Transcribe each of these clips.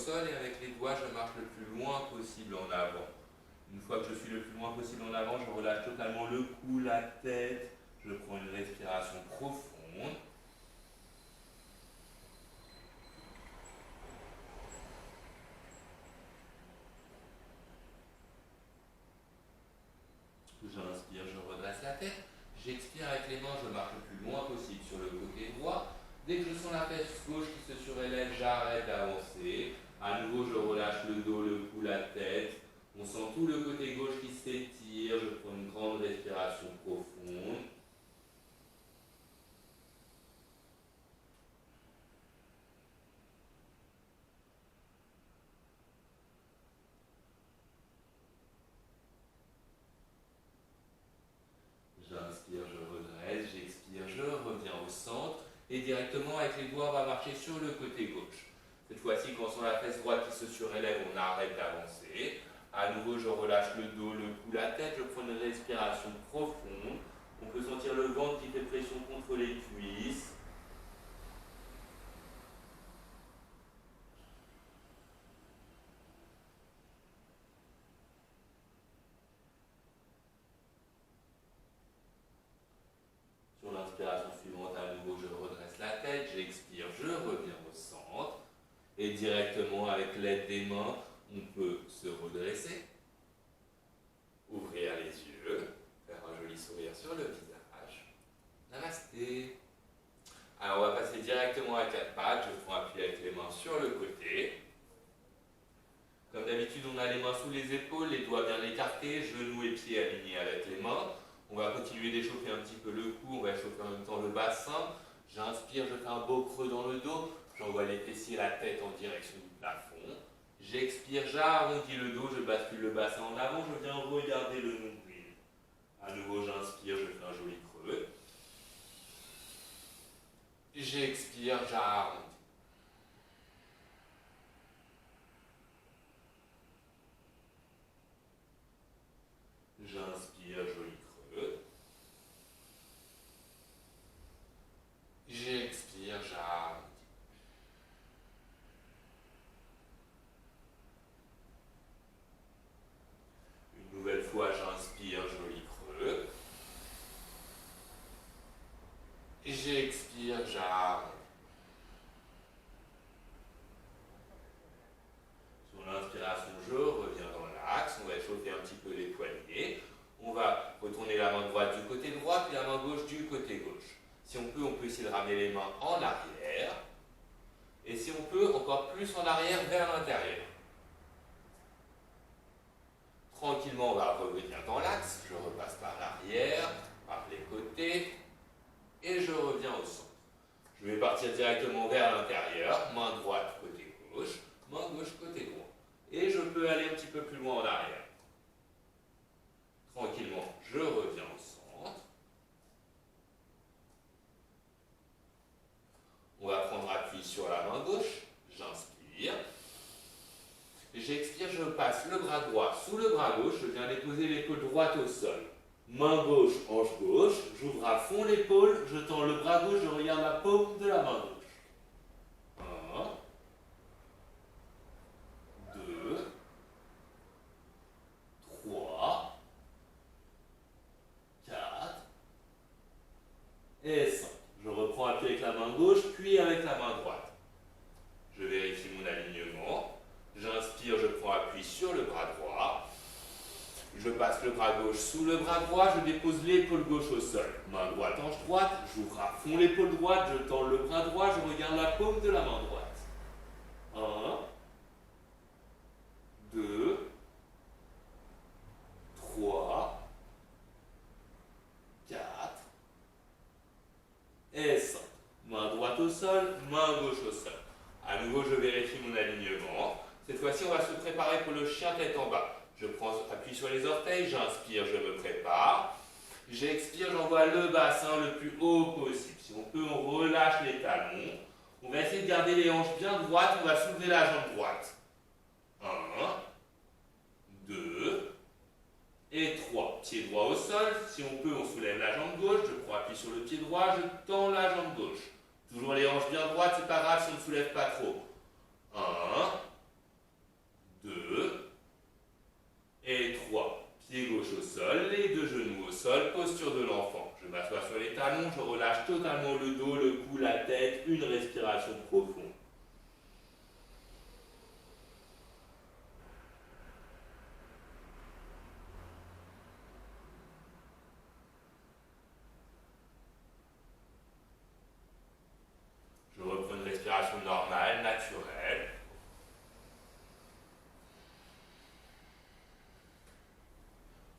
sol et avec les doigts, je marche le plus loin possible en avant. Une fois que je suis le plus loin possible en avant, je relâche totalement le cou, la tête. Je prends une respiration profonde. J'inspire, je redresse la tête. J'expire avec les mains, je marche le plus loin possible sur le côté droit. Dès que je sens la fesse gauche qui se surélève, j'arrête d'avancer. À nouveau, je relâche le dos, le cou, la tête. On sent tout le côté gauche qui s'étire. Je prends une grande respiration profonde. J'inspire, je redresse, j'expire, je reviens au centre et directement avec les doigts on va marcher sur le côté gauche. Cette fois-ci quand on sent la fesse droite qui se surélève, on arrête d'avancer. À nouveau je relâche le dos, le cou, la tête, je prends une respiration profonde. On peut sentir le ventre qui fait pression contre les cuisses. Sur l'inspiration suivante, à nouveau, je redresse la tête, j'expire, je reviens au centre. Et directement, avec l'aide des mains, on peut se redresser, ouvrir les yeux, faire un joli sourire sur le visage. Namasté. Alors, on va passer directement à quatre pattes. Je prends appui avec les mains sur le côté. Comme d'habitude, on a les mains sous les épaules, les doigts bien écartés, genoux et pieds alignés avec les mains. On va continuer d'échauffer un petit peu le cou, on va échauffer en même temps le bassin. J'inspire, je fais un beau creux dans le dos, j'envoie les fessiers, la tête en direction du plafond. J'expire, j'arrondis le dos, je bascule le bassin en avant, je viens regarder le nombril. À nouveau, j'inspire, je fais un joli creux. J'expire, j'arrondis. J'inspire, joli creux. J'expire, j'arrondis. Une nouvelle fois, j'inspire, joli creux. J'expire, j'arrondis. Sur l'inspiration, je reviens dans l'axe. On va échauffer un petit peu les poignets. On va retourner la main droite du côté droit, puis la main gauche du côté gauche. Si on peut essayer de ramener les mains en arrière. Et si on peut, encore plus en arrière vers l'intérieur. Tranquillement, on va revenir dans l'axe. Je repasse par l'arrière, par les côtés. Et je reviens au centre. Je vais partir directement vers l'intérieur. Main droite, côté gauche. Main gauche, côté droit. Et je peux aller un petit peu plus loin en arrière. Tranquillement, je reviens au centre. On va prendre appui sur la main gauche. J'inspire. J'expire, je passe le bras droit sous le bras gauche. Je viens déposer l'épaule droite au sol. Main gauche, hanche gauche. J'ouvre à fond l'épaule. Je tends le bras gauche. Je regarde la paume de la main gauche. 1, 2, 3, 4 et 5. Je reprends appui avec la main gauche, puis avec la main droite. Je vérifie mon alignement. J'inspire, je prends appui sur le bras droit. Je passe le bras gauche sous le bras droit, je dépose l'épaule gauche au sol. Main droite, hanche droite, j'ouvre à fond l'épaule droite, je tends le bras droit, je regarde la paume de la main droite. 1, 2, 3, 4 et 5. Main droite au sol, main gauche au sol. À nouveau, je vérifie mon alignement. Cette fois-ci, on va se préparer pour le chien tête en bas. Je prends appui sur les orteils, j'inspire, je me prépare. J'expire, j'envoie le bassin le plus haut possible. Si on peut, on relâche les talons. On va essayer de garder les hanches bien droites, on va soulever la jambe droite. 1, 2 et 3. Pied droit au sol. Si on peut, on soulève la jambe gauche. Je prends appui sur le pied droit, je tends la jambe gauche. Toujours les hanches bien droites, c'est pas grave si on ne soulève pas trop. 1, Pied gauche au sol, les deux genoux au sol, posture de l'enfant. Je m'assois sur les talons, je relâche totalement le dos, le cou, la tête, une respiration profonde. Je reprends une respiration normale, naturelle.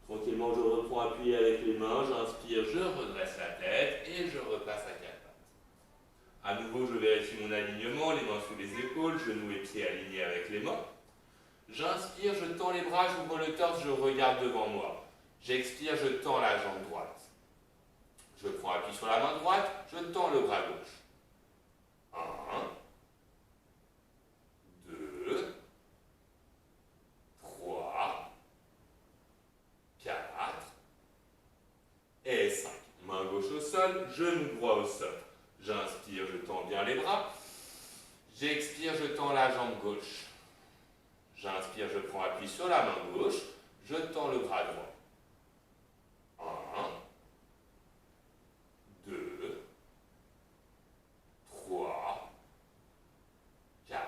Tranquillement, je reprends appuyé avec les mains, j'inspire, je redresse la tête et je repasse à quatre pattes. À nouveau, je vérifie mon alignement, les mains sous les épaules, genoux et pieds alignés avec les mains. J'inspire, je tends les bras, j'ouvre le torse, je regarde devant moi. J'expire, je tends la jambe droite. Je prends appui sur la main droite, je tends le bras gauche. 1, 2, 3, 4 et 5. Main gauche au sol, genou droit au sol. J'inspire, je tends bien les bras. J'expire, je tends la jambe gauche. J'inspire, je prends appui sur la main gauche. Je tends le bras droit. 1, 2, 3, 4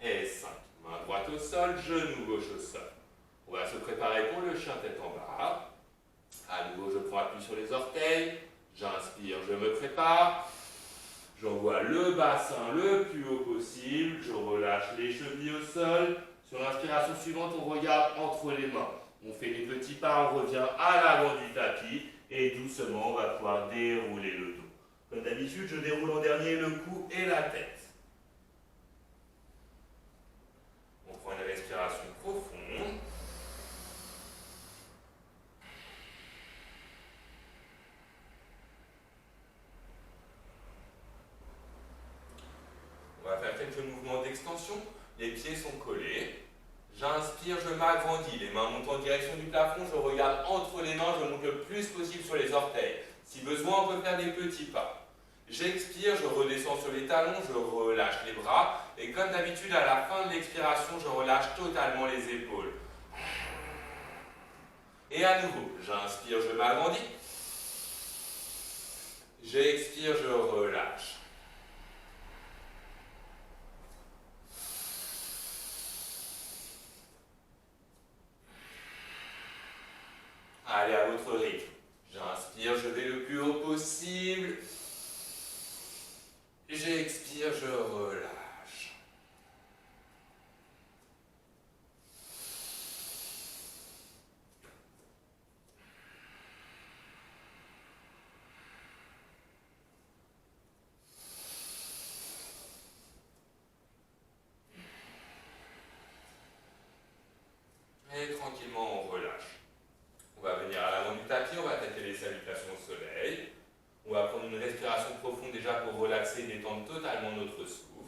et 5. Main droite au sol, genou gauche au sol. On va se préparer pour le chien tête en bas. À nouveau, je prends appui sur les orteils. J'inspire, je me prépare. J'envoie le bassin le plus haut possible. Je relâche les chevilles au sol. Sur l'inspiration suivante, on regarde entre les mains. On fait des petits pas, on revient à l'avant du tapis. Et doucement, on va pouvoir dérouler le dos. Comme d'habitude, je déroule en dernier le cou et la tête. On prend une respiration profonde. On va faire quelques mouvements d'extension. Les pieds sont collés. J'inspire, je m'agrandis. Les mains montent en direction du plafond. Je regarde entre les mains. Je monte le plus possible sur les orteils. Si besoin, on peut faire des petits pas. J'expire, je redescends sur les talons. Je relâche les bras. Et comme d'habitude, à la fin de l'expiration, je relâche totalement les épaules. Et à nouveau, j'inspire, je m'agrandis. J'expire, je relâche. Allez, à votre rythme. J'inspire, je vais le plus haut possible. J'expire, je relâche. Et tranquillement, on relâche. On va venir à l'avant du tapis, on va attaquer les salutations au soleil. On va prendre une respiration profonde déjà pour relaxer et détendre totalement notre souffle.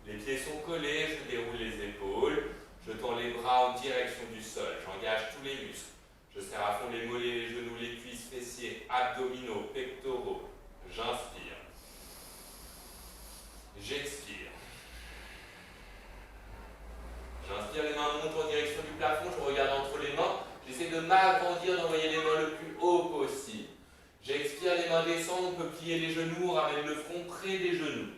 Les pieds sont collés, je déroule les épaules. Je tends les bras en direction du sol. J'engage tous les muscles. Je serre à fond les mollets, les genoux, les cuisses, fessiers, abdominaux, pectoraux. J'inspire. J'expire. J'inspire, les mains montent en direction du plafond, je regarde entre les mains. J'essaie de m'agrandir, d'envoyer les mains le plus haut possible. J'expire, les mains descendent, on peut plier les genoux, on ramène le front près des genoux.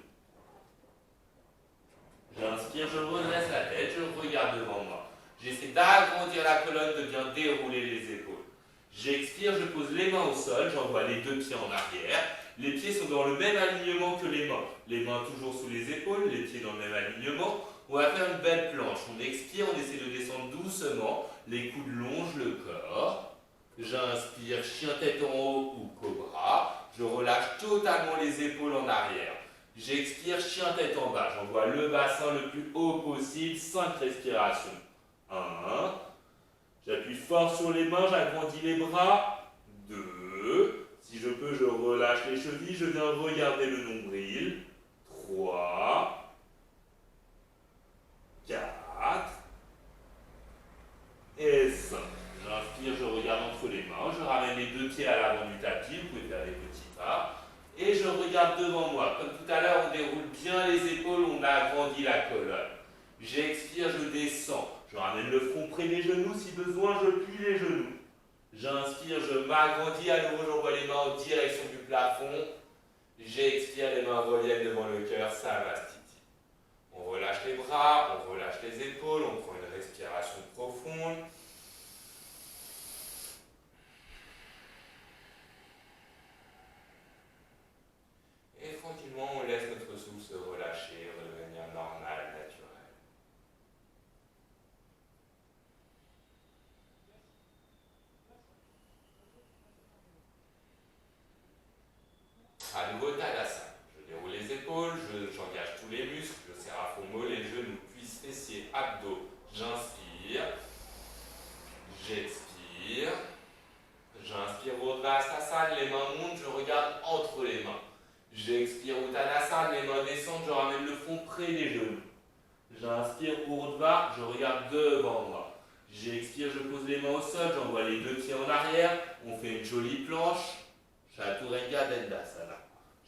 J'inspire, je redresse la tête, je regarde devant moi. J'essaie d'agrandir la colonne, de bien dérouler les épaules. J'expire, je pose les mains au sol, j'envoie les deux pieds en arrière. Les pieds sont dans le même alignement que les mains. Les mains toujours sous les épaules, les pieds dans le même alignement. On va faire une belle planche. On expire, on essaie de descendre doucement. Les coudes longent le corps. J'inspire, chien tête en haut ou cobra. Je relâche totalement les épaules en arrière. J'expire, chien tête en bas. J'envoie le bassin le plus haut possible. 5 respirations. 1. J'appuie fort sur les mains, j'agrandis les bras. 2. Si je peux, je relâche les chevilles. Je viens regarder le nombril. 3. 4. Et 5. J'inspire, je regarde entre les mains. Je ramène les deux pieds à l'avant du tapis. Vous pouvez faire des petits pas. et je regarde devant moi. Comme tout à l'heure, on déroule bien les épaules, on agrandit la colonne. J'expire, je descends. Je ramène le front près des genoux, si besoin, je plie les genoux. J'inspire, je m'agrandis, à nouveau, j'envoie les mains en direction du plafond. J'expire, les mains reviennent devant le cœur, Savastiti. On relâche les bras, on relâche les épaules, on prend une respiration profonde. Et tranquillement, on laisse notre souffle se relâcher, redevenir normal, naturel. À nouveau, Tadasana. Je déroule les épaules, j'engage tous les muscles, je serre à fond mollets, genoux, cuisses, fessiers, abdos. J'inspire, j'expire. J'inspire Urdhva les mains montent, je regarde entre les mains. J'expire Uttanasana, les mains descendent, je ramène le front près des genoux. J'inspire Urdhva, je regarde devant moi. J'expire, je pose les mains au sol, j'envoie les deux pieds en arrière, on fait une jolie planche. Chaturanga Dandasana.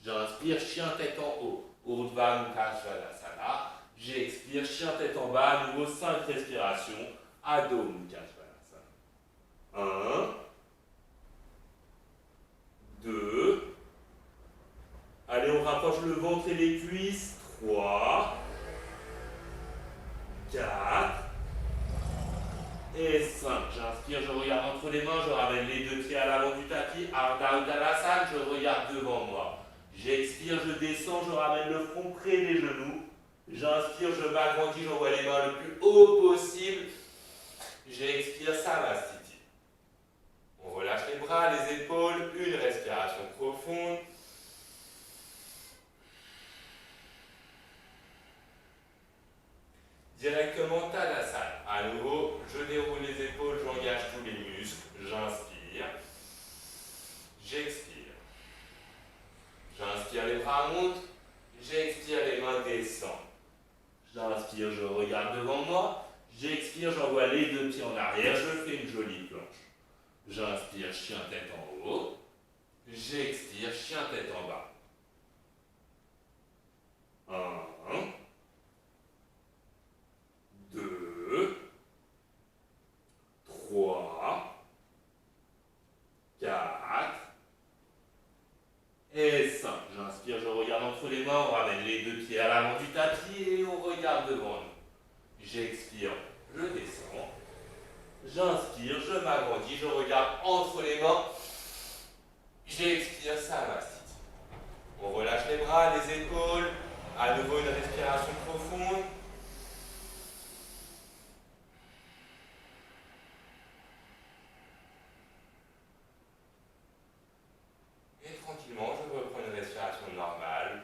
J'inspire, chien tête en haut. Urdhva Mukha Svanasana. J'expire, chien tête en bas, à nouveau 5 respirations. Adho Mukha Svanasana. 1, 2. Allez, on rapproche le ventre et les cuisses. 3, 4 et 5. J'inspire, je regarde entre les mains, je ramène les deux pieds à l'avant du tapis. Ardha Uttanasana, je regarde devant moi. J'expire, je descends, je ramène le front près des genoux. J'inspire, je m'agrandis, j'envoie les mains le plus haut possible. J'expire, Savastiti. On relâche les bras, les épaules, une respiration profonde. Directement Tadasana. À nouveau, je déroule les épaules, j'engage tous les muscles. J'inspire. J'expire. J'inspire, les bras montent. J'expire, les mains descendent. J'inspire, je regarde devant moi. J'expire, j'envoie les deux pieds en arrière. Je fais une jolie planche. J'inspire, chien tête en haut. J'expire, chien tête en bas. 1, 2, 3, 4 et 5. J'inspire, je regarde entre les mains, on ramène les deux pieds à l'avant du tapis et on regarde devant nous. J'expire, je descends. J'inspire, je m'agrandis, je regarde entre les mains. J'expire, Savastiti. On relâche les bras, les épaules. À nouveau une respiration profonde. Et tranquillement, je reprends une respiration normale.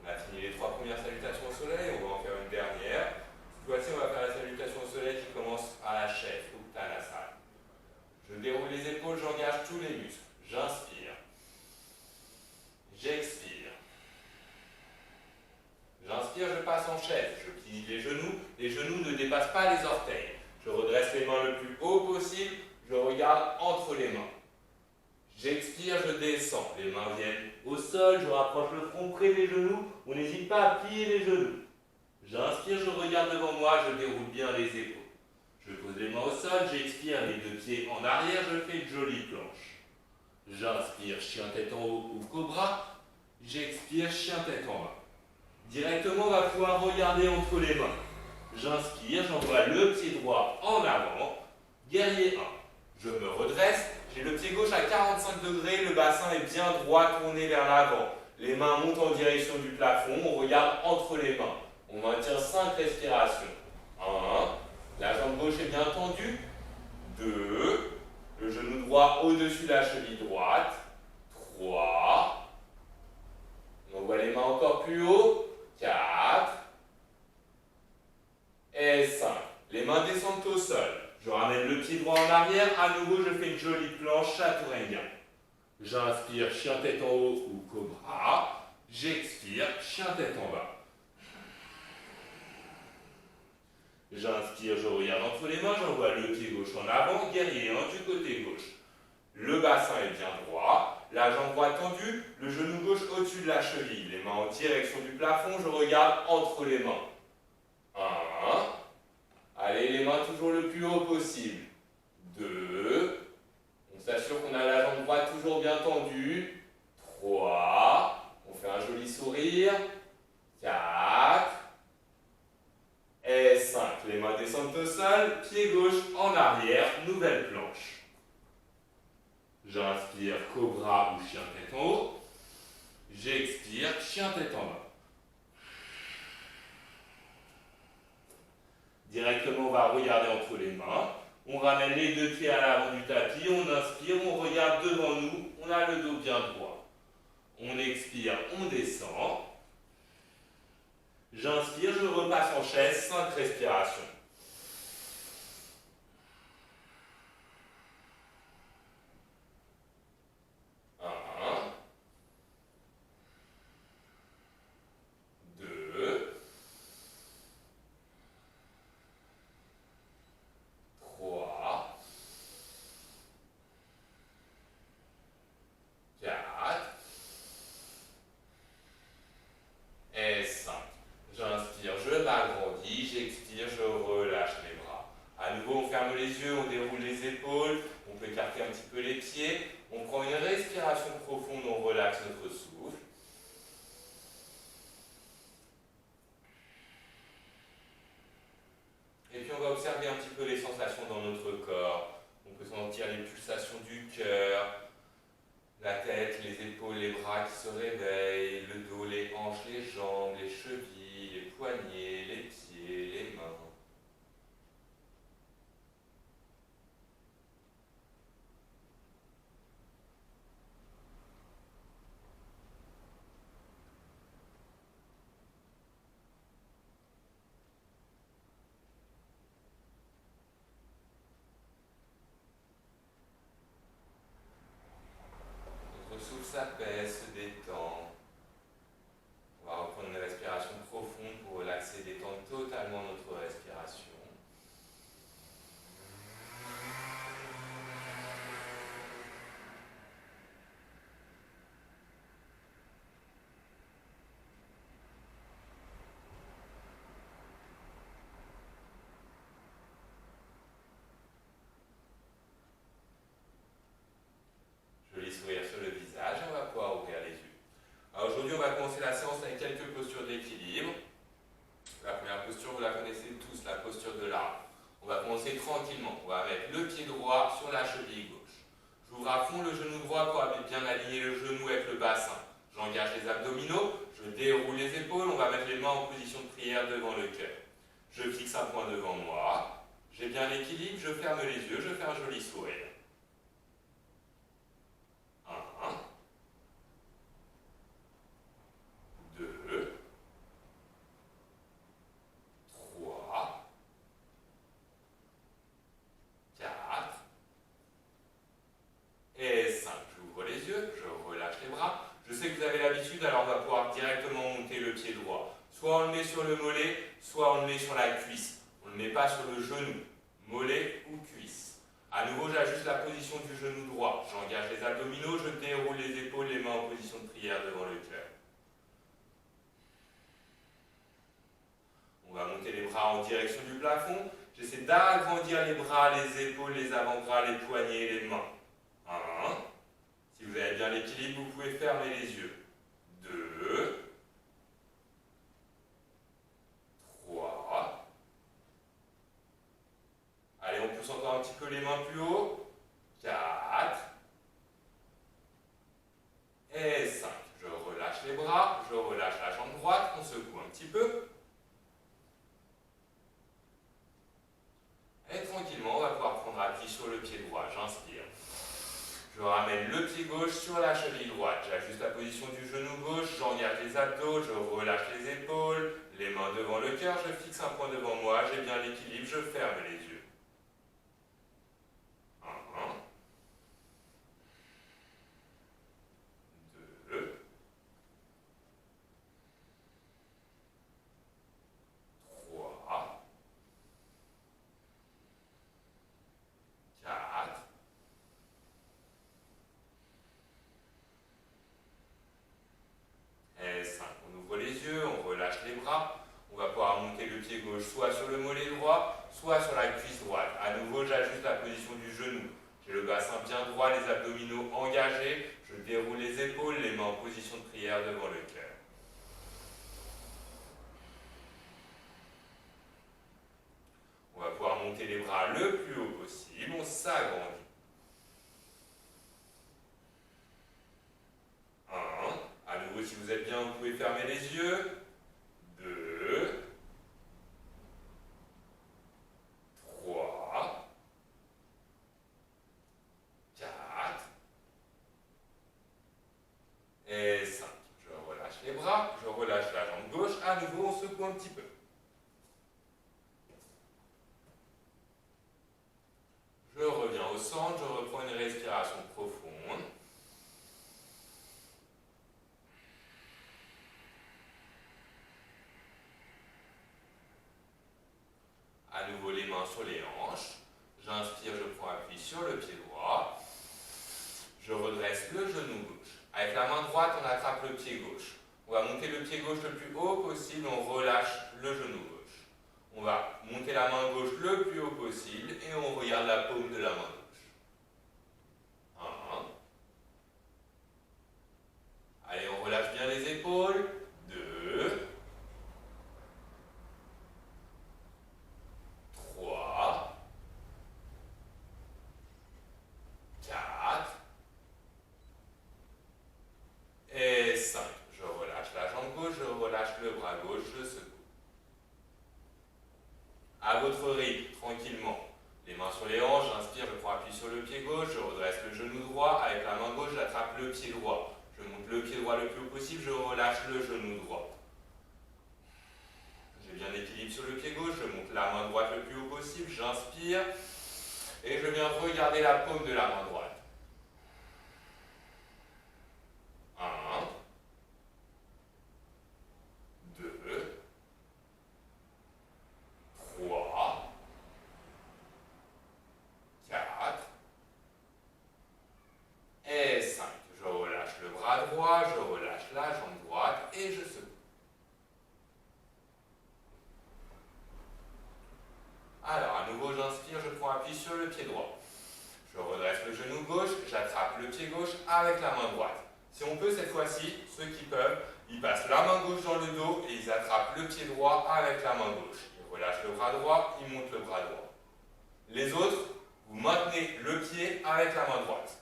On a fini les 3 premières salutations au soleil, on va en faire une dernière. Cette fois-ci, on va faire la salutation au soleil qui commence à la chef, Uttanasana. Je déroule les épaules, j'engage tous les muscles. J'inspire. J'expire. J'inspire, je passe en chaise. Je plie les genoux ne dépassent pas les orteils. Je redresse les mains le plus haut possible, je regarde entre les mains. J'expire, je descends. Les mains viennent au sol, je rapproche le front près des genoux. On n'hésite pas à plier les genoux. J'inspire, je regarde devant moi, je déroule bien les épaules. Je pose les mains au sol, j'expire, les deux pieds en arrière, je fais une jolie planche. J'inspire, chien tête en haut ou cobra. J'expire, chien tête en bas. Directement, on va pouvoir regarder entre les mains. J'inspire, j'envoie le pied droit en avant. Guerrier 1. Je me redresse, j'ai le pied gauche à 45 degrés, le bassin est bien droit, tourné vers l'avant. Les mains montent en direction du plafond, on regarde entre les mains. On maintient 5 respirations. 1. La jambe gauche est bien tendue. 2. Le genou droit au-dessus de la cheville droite. 3. On voit les mains encore plus haut. 4. Et 5. Les mains descendent au sol. Je ramène le pied droit en arrière. À nouveau, je fais une jolie planche Chaturanga. J'inspire, chien tête en haut ou cobra. J'expire, chien tête en bas. J'inspire, je regarde entre les mains, j'envoie le pied gauche en avant, guerrier 1 du côté gauche. Le bassin est bien droit, la jambe droite tendue, le genou gauche au-dessus de la cheville, les mains en direction du plafond, je regarde entre les mains. 1. Allez, les mains toujours le plus haut possible. 2. On s'assure qu'on a la jambe droite toujours bien tendue. 3. On fait un joli sourire. 4. Et 5. Les mains descendent au sol, pied gauche en arrière, nouvelle planche. J'inspire, cobra ou chien tête en haut. J'expire, chien tête en bas. Directement, on va regarder entre les mains. On ramène les deux pieds à l'avant du tapis, on inspire, on regarde devant nous, on a le dos bien droit. On expire, on descend. J'inspire, je repasse en chaise, 5 respirations. 1, 2, 3, 4 et 5. J'inspire, je m'agrandis, j'expire, je relâche les bras. À nouveau, on ferme les yeux, on déroule les épaules, on peut écarter un petit peu les pieds. On prend une respiration profonde, on relaxe notre souffle. Et puis on va observer un petit peu les sensations dans notre corps. On peut sentir les pulsations du cœur, la tête, les épaules, les bras qui se réveillent, le dos, les hanches, les jambes, les chevilles, les poignets, les pieds, les mains. Notre souffle s'apaise, se détend. On va reprendre une respiration profonde pour relaxer, détendre totalement notre respiration. Joli sourire sur le visage, on va pouvoir ouvrir les yeux. Alors aujourd'hui, on va commencer la séance avec quelques postures d'équilibre. La première posture, vous la connaissez tous, la posture de l'arbre. On va commencer tranquillement. On va mettre le pied droit sur la cheville gauche. J'ouvre à fond le genou droit pour bien aligner le genou avec le bassin. J'engage les abdominaux, je déroule les épaules, on va mettre les mains en position de prière devant le cœur. Je fixe un point devant moi, j'ai bien l'équilibre, je ferme les yeux, je fais un joli sourire. 1, 2, 3, 4 et 5. J'ouvre les yeux, je relâche les bras. Je sais que vous avez l'habitude, alors on va pouvoir directement monter le pied droit. Soit on le met sur le mollet, soit on le met sur la cuisse. On ne le met pas sur le genou, mollet ou cuisse. À nouveau, j'ajuste la position du genou droit. J'engage les abdominaux, je déroule les épaules, les mains en position de prière devant le cœur. On va monter les bras en direction du plafond. J'essaie d'agrandir les bras, les épaules, les avant-bras, les poignets, les mains. 1. Si vous avez bien l'équilibre, vous pouvez fermer les yeux. 2. 3. Allez, on pousse encore un petit peu les mains plus haut. 4. Et 5. Je relâche les bras, je relâche la jambe droite, on secoue un petit peu. Et tranquillement, on va pouvoir prendre appui sur le pied droit. J'inspire. Je ramène le pied gauche sur la cheville droite. J'ajuste la position du genou gauche, j'engage les abdos, je relâche les épaules, les mains devant le cœur, je fixe un point devant moi, j'ai bien l'équilibre, je ferme les yeux. 1, 2, 3, pied gauche soit sur le mollet droit, soit sur la cuisse droite. À nouveau, j'ajuste la position du genou. J'ai le bassin bien droit, les abdominaux engagés. Je déroule les épaules, les mains en position de prière devant le cœur. On va pouvoir monter les bras le plus haut possible. On s'agrandit. 1. À nouveau, si vous êtes bien, vous pouvez fermer les yeux. 2. 3. 4. Et 5. Je relâche les bras, je relâche la jambe gauche. À nouveau, on secoue un petit peu. Je reviens au centre, je reprends une respiration profonde. À nouveau les mains sur les hanches. J'inspire, je prends appui sur le pied droit. Je redresse le genou gauche. Avec la main droite, on attrape le pied gauche. On va monter le pied gauche le plus haut possible, on relâche le genou gauche. On va monter la main gauche le plus haut possible et on regarde la paume de la main gauche. 1. Allez, on relâche bien les épaules. 2. 3. 4. Et 5. Je relâche la jambe gauche, je relâche le bras gauche, je secoue. À votre rythme, tranquillement. Les mains sur les hanches, j'inspire, je prends appui sur le pied gauche, je redresse le genou droit, avec la main gauche, j'attrape le pied droit. Je monte le pied droit le plus haut possible, je relâche le genou droit. J'ai bien l'équilibre sur le pied gauche, je monte la main droite le plus haut possible, j'inspire, et je viens regarder la paume de la main droite. 1. 2. 3. 4. Et 5. Je relâche le bras droit, je relâche la jambe droite et je secoue. Alors, à nouveau, j'inspire, je prends appui sur le pied droit. Je redresse le genou gauche, j'attrape le pied gauche avec la main droite. Si on peut, cette fois-ci, ceux qui peuvent, ils passent la main gauche dans le dos et ils attrapent le pied droit avec la main gauche. Ils relâchent le bras droit, ils montent le bras droit. Les autres, vous maintenez le pied avec la main droite.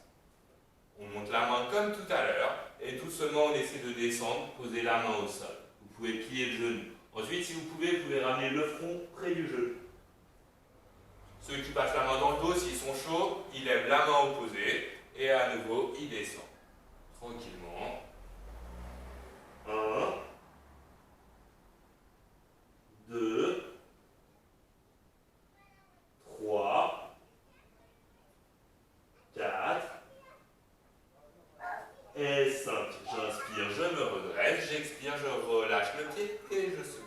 On monte la main comme tout à l'heure et doucement on essaie de descendre, poser la main au sol. Vous pouvez plier le genou. Ensuite, si vous pouvez ramener le front près du genou. Ceux qui passent la main dans le dos, s'ils sont chauds, ils lèvent la main opposée et à nouveau, ils descendent. Tranquillement. 1. 2. 3. 4. Et 5. J'inspire, je me redresse, j'expire, je relâche le pied et je secoue.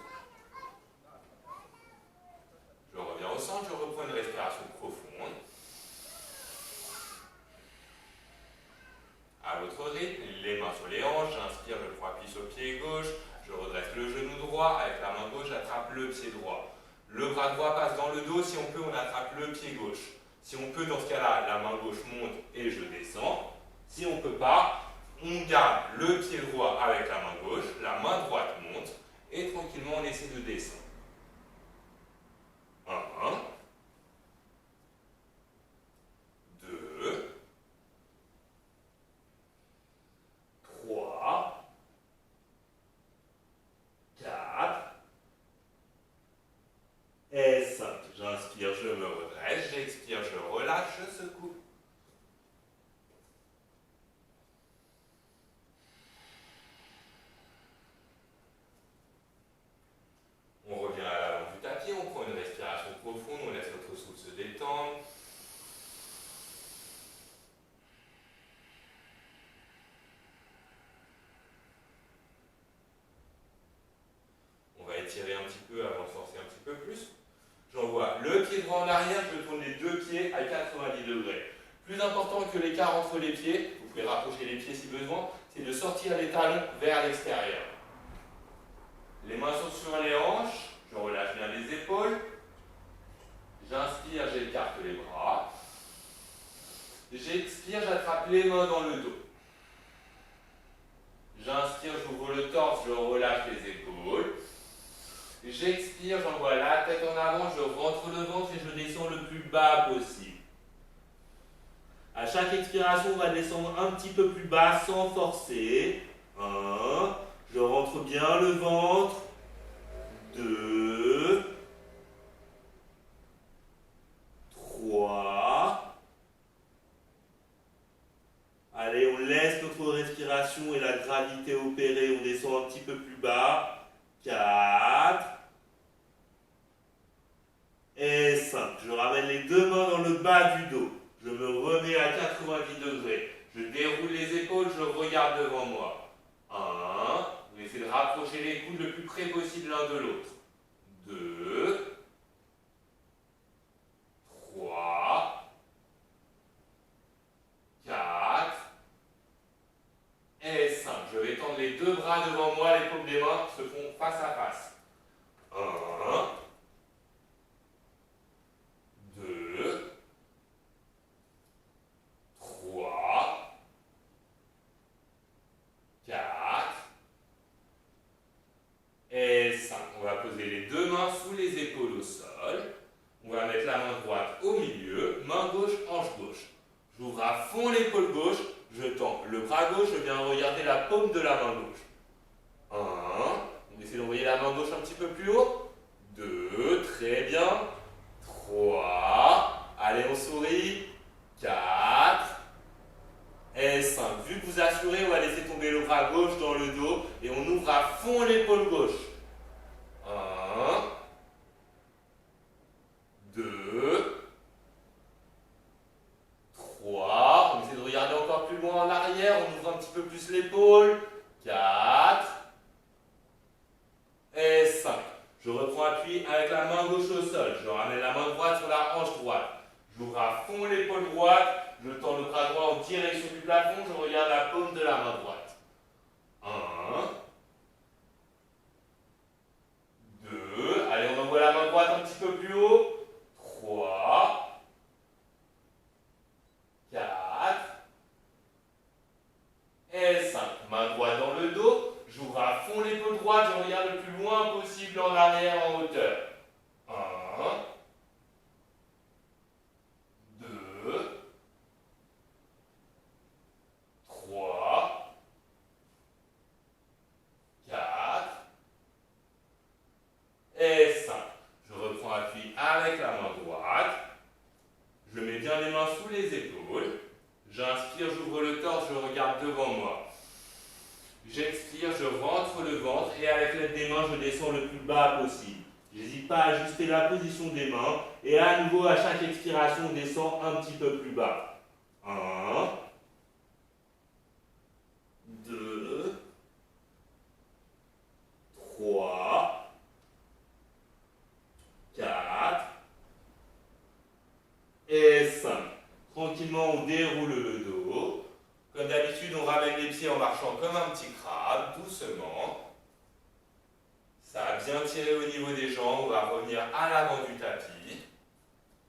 Je reviens au centre, je reprends une respiration profonde. À votre rythme, les mains sur les hanches, j'inspire, je prends appui sur le pied gauche, je redresse le genou droit, avec la main gauche, j'attrape le pied droit. Le bras droit passe dans le dos, si on peut, on attrape le pied gauche. Si on peut, dans ce cas-là, la main gauche monte et je descends. Si on ne peut pas, on garde le pied droit avec la main gauche, la main droite monte et tranquillement on essaie de descendre. 1. 2. 3. 4. Et 5. J'inspire, je me redresse, j'expire, je relâche, je secoue. On revient à l'avant du tapis, on prend une respiration profonde, on laisse notre souffle se détendre. On va étirer un petit peu avant de forcer un petit peu plus. J'envoie le pied droit en arrière, je tourne les deux pieds à 90 degrés. Plus important que l'écart entre les pieds, vous pouvez rapprocher les pieds si besoin, c'est de sortir les talons vers l'extérieur. Les mains sont sur les hanches, je relâche bien les épaules. J'inspire, j'écarte les bras. J'expire, j'attrape les mains dans le dos. J'inspire, j'ouvre le torse, je relâche les épaules. J'expire, j'envoie la tête en avant, je rentre le ventre et je descends le plus bas possible. À chaque expiration, on va descendre un petit peu plus bas sans forcer. 1, je rentre bien le ventre. 2, 3. Allez, on laisse notre respiration et la gravité opérer. On descend un petit peu plus bas. 4. Et 5. Je ramène les deux mains dans le bas du dos. Je me remets à 90 degrés. Je déroule les épaules, je regarde devant moi. 1. Vous essayez de rapprocher les coudes le plus près possible l'un de l'autre. 2. 3. 4. Et 5. Je vais tendre les deux bras devant moi, les paumes des mains se font face à face. 1. 2. 3. 4. Et 5. On va poser les deux mains sous les épaules au sol. On va mettre la main droite au milieu, main gauche, hanche gauche. J'ouvre à fond l'épaule gauche, je tends le bras gauche, je viens regarder la paume de la main gauche. 1. On essaie d'envoyer la main gauche un petit peu plus haut. 2. Très bien. 3. Allez, on sourit. 4. Et 5. Vu que vous assurez, on va laisser tomber le bras gauche dans le dos et on ouvre à fond l'épaule gauche. 1. 2. 3. On essaie de regarder encore plus loin en arrière, on ouvre un petit peu plus l'épaule. 4. Et 5. Je reprends appui avec la main gauche au sol. Je ramène la main droite sur la hanche droite. J'ouvre à fond l'épaule droite. Je tends le bras droit en direction du plafond. Je regarde la paume de la main droite. 1. 2. Allez, on envoie la main droite un petit peu plus haut. 3. 4. Et 5. Main droite dans le dos. J'ouvre à fond l'épaule droite, je regarde le plus loin possible en arrière, en hauteur. 1. 2. 3. 4. Et 5. Je reprends appui avec la main droite. Je mets bien les mains sous les épaules. J'inspire, j'ouvre le torse, je regarde devant moi. J'expire, je rentre le ventre et avec l'aide des mains, je descends le plus bas possible. J'hésite pas à ajuster la position des mains et à nouveau, à chaque expiration, on descend un petit peu plus bas. 1. 2. 3. 4. Et 5. Tranquillement, on déroule le dos. Comme d'habitude, on ramène les pieds en marchant comme un petit crabe, doucement. Ça a bien tiré au niveau des jambes, on va revenir à l'avant du tapis.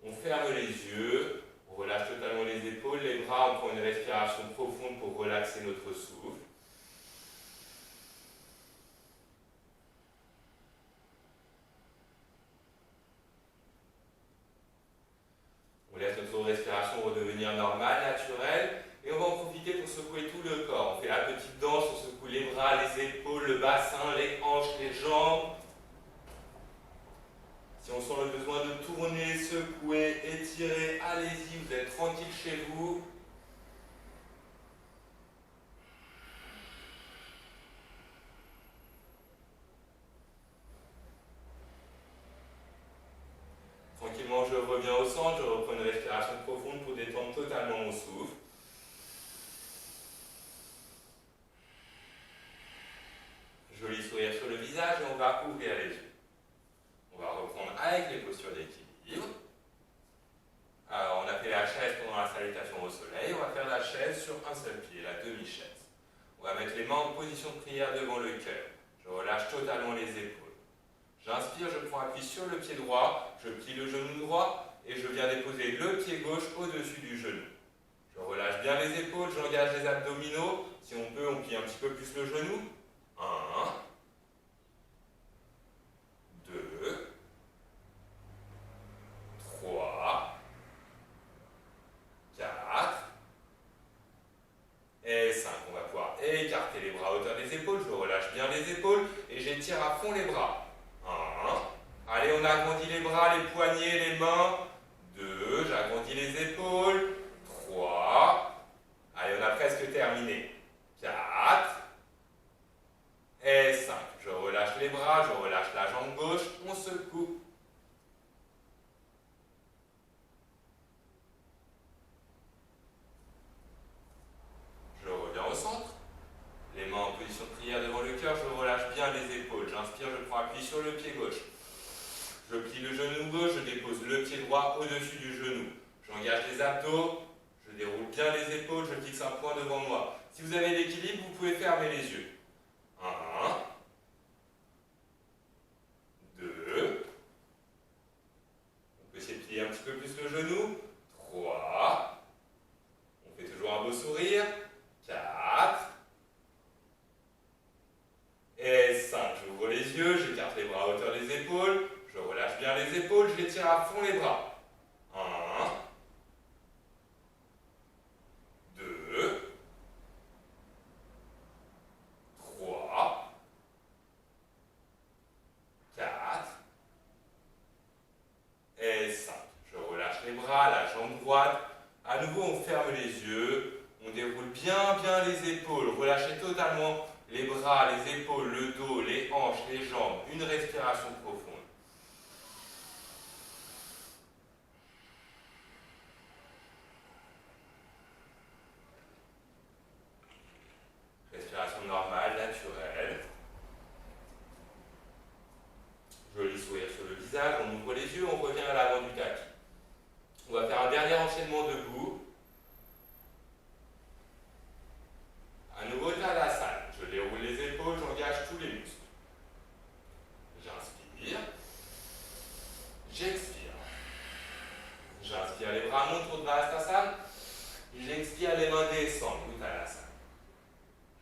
On ferme les yeux, on relâche totalement les épaules, les bras, on prend une respiration profonde pour relaxer notre souffle. On laisse notre respiration redevenir normale, naturelle. Et on va en profiter pour secouer tout le corps. On fait la petite danse, on secoue les bras, les épaules, le bassin, les hanches, les jambes. Si on sent le besoin de tourner, secouer, étirer, allez-y, vous êtes tranquille chez vous. Tranquillement, je reviens au centre, je reprends une respiration profonde pour détendre totalement mon souffle. Joli sourire sur le visage et on va ouvrir les yeux. On va reprendre avec les postures d'équilibre. Alors, on a fait la chaise pendant la salutation au soleil. On va faire la chaise sur un seul pied, la demi-chaise. On va mettre les mains en position de prière devant le cœur. Je relâche totalement les épaules. J'inspire, je prends appui sur le pied droit, je plie le genou droit et je viens déposer le pied gauche au-dessus du genou. Je relâche bien les épaules, j'engage les abdominaux. Si on peut, on plie un petit peu plus le genou. 1, 2, 3, 4 et 5. On va pouvoir écarter les bras à hauteur des épaules. Je relâche bien les épaules et j'étire à fond les bras. 1. Allez, on agrandit les bras, les poignets, les mains. 2. J'agrandis les épaules. 3. Allez, on a presque terminé. 4. Et 5. Je relâche les bras, je relâche la jambe gauche. On secoue. Je reviens au centre. Les mains en position de prière devant le cœur. Je relâche bien les épaules. J'inspire, je prends appui sur le pied gauche. Je plie le genou gauche, je dépose le pied droit au-dessus du genou. J'engage les abdos, je déroule bien les épaules, je fixe un point devant moi. Si vous avez l'équilibre, vous pouvez fermer les yeux. 1, 2, on peut essayer de plier un petit peu plus le genou. 3, on fait toujours un beau sourire. 4, et 5. J'ouvre les yeux, j'écarte les bras à hauteur des épaules. Je relâche bien les épaules, je les tire à fond les bras. 1, 2, 3, 4 et 5. Je relâche les bras, la jambe droite. À nouveau, on ferme les yeux. On déroule bien les épaules. Relâchez totalement les bras, les épaules, le dos, les hanches, les jambes. Une respiration profonde. Respiration normale, naturelle. Joli sourire sur le visage, on ouvre les yeux, on revient à l'avant du tapis. On va faire un dernier enchaînement debout. À nouveau, Tadasana. Je déroule les épaules, j'engage tous les muscles. J'inspire. J'expire. J'inspire, les bras montent au Uttanasana. J'expire, les mains descendent. Uttanasana.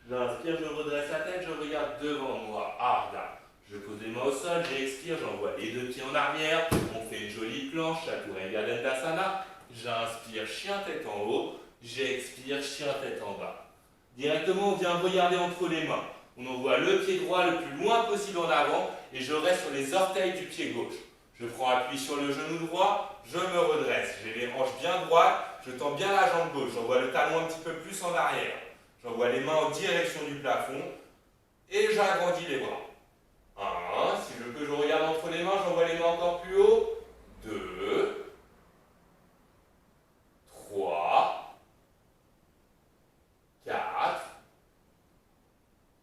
J'inspire, je redresse la tête, je regarde devant moi. Ardha. Je pose les mains au sol, j'expire, j'envoie les deux pieds en arrière. On fait une jolie planche, Chaturanga Dandasana. J'inspire, chien tête en haut. J'expire, chien tête en bas. Directement, on vient regarder entre les mains. On envoie le pied droit le plus loin possible en avant et je reste sur les orteils du pied gauche. Je prends appui sur le genou droit, je me redresse. J'ai les hanches bien droites, je tends bien la jambe gauche. J'envoie le talon un petit peu plus en arrière. J'envoie les mains en direction du plafond et j'agrandis les bras. 1, si je peux, je regarde entre les mains, j'envoie les mains encore plus haut. 2, 3, 4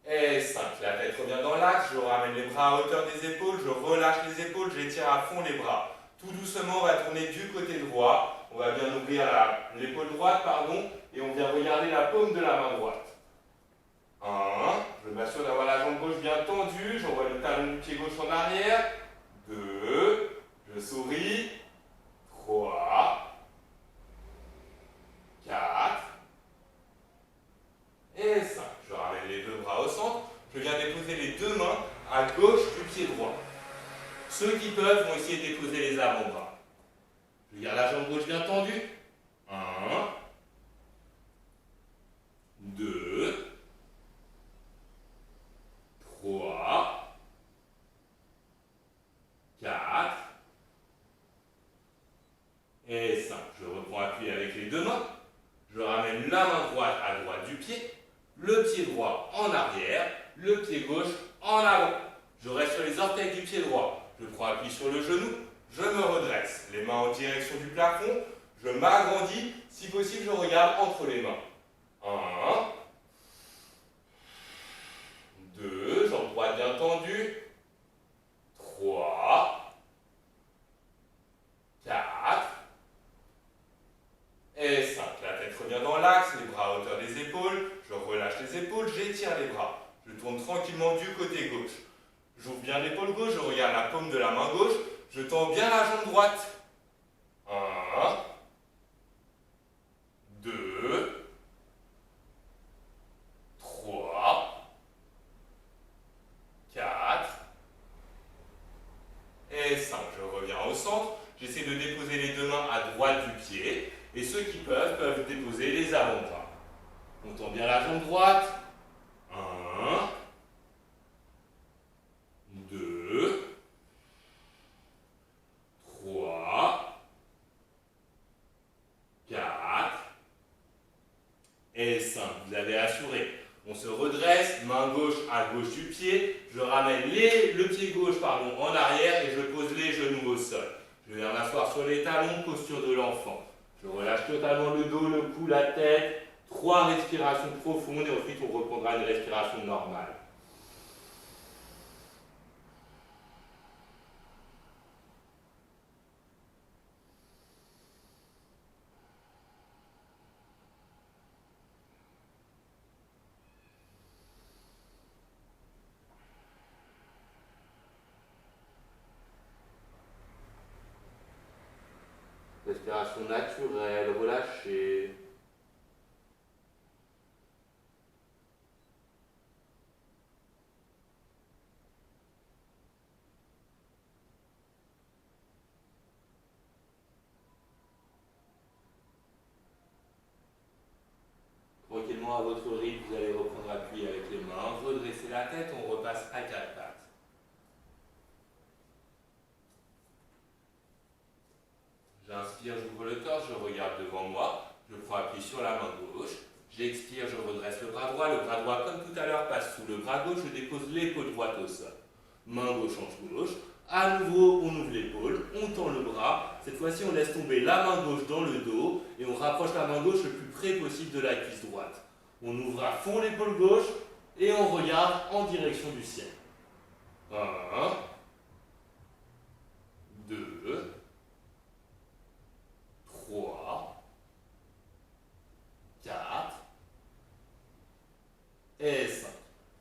et 5. La tête revient dans l'axe, je ramène les bras à hauteur des épaules, je relâche les épaules, j'étire à fond les bras. Tout doucement, on va tourner du côté droit. On va bien ouvrir l'épaule droite, et on vient regarder la paume de la main droite. 1, je m'assure d'avoir la jambe gauche bien tendue, j'envoie le talon du pied gauche en arrière. 2, je souris. 3, 4 et 5. Je ramène les deux bras au centre. Je viens déposer les deux mains à gauche du pied droit. Ceux qui peuvent vont essayer de déposer les avant-bras. Je garde la jambe gauche bien tendue. 1, 2, 3, 4 et 5. Je reprends appui avec les deux mains. Je ramène la main droite à droite du pied, le pied droit en arrière, le pied gauche en avant. Je reste sur les orteils du pied droit. Je prends appui sur le genou, je me redresse. Les mains en direction du plafond, je m'agrandis. Si possible, je regarde entre les mains. 1, 2, jambe droite bien tendue. 3, 4 et 5. La tête revient dans l'axe, les bras à hauteur des épaules. Je relâche les épaules, j'étire les bras. Je tourne tranquillement du côté gauche. J'ouvre bien l'épaule gauche, je regarde la paume de la main gauche, je tends bien la jambe droite. 1, 2, 3, 4 et 5. Je reviens au centre. J'essaie de déposer les deux mains à droite du pied. Et ceux qui peuvent déposer les avant-bras. On tend bien la jambe droite. 1, 2, 3, 4 et 5. Vous avez assuré. On se redresse, main gauche à gauche du pied. Je ramène le pied gauche en arrière et je pose les genoux au sol. Je viens m'asseoir sur les talons, posture de l'enfant. Je relâche totalement le dos, le cou, la tête. 3 respirations profondes et ensuite on reprendra une respiration normale. Respiration naturelle, relâchée. Tranquillement, à votre rythme, vous allez reprendre appui avec les mains, redresser la tête, on repasse à 4 pattes. J'inspire, j'ouvre le torse, je regarde devant moi, je prends appui sur la main gauche. J'expire, je redresse le bras droit comme tout à l'heure passe sous le bras gauche, je dépose l'épaule droite au sol. Main gauche, hanche gauche. À nouveau, on ouvre l'épaule, on tend le bras. Cette fois-ci, on laisse tomber la main gauche dans le dos et on rapproche la main gauche le plus près possible de la cuisse droite. On ouvre à fond l'épaule gauche et on regarde en direction du ciel. 1, 2, 3, 4 et 5.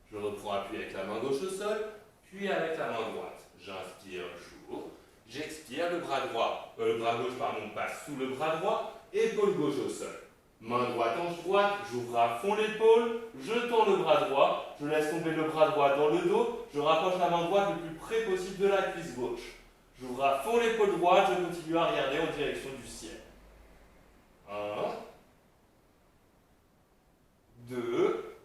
Je reprends appui avec la main gauche au sol, puis avec la main droite. J'inspire, j'ouvre. J'expire, le bras gauche passe sous le bras droit, épaule gauche au sol. Main droite, hanche droite, j'ouvre à fond l'épaule, je tends le bras droit, je laisse tomber le bras droit dans le dos, je rapproche la main droite le plus près possible de la cuisse gauche. J'ouvre à fond l'épaule droite, je continue à regarder en direction du ciel. 1, 2,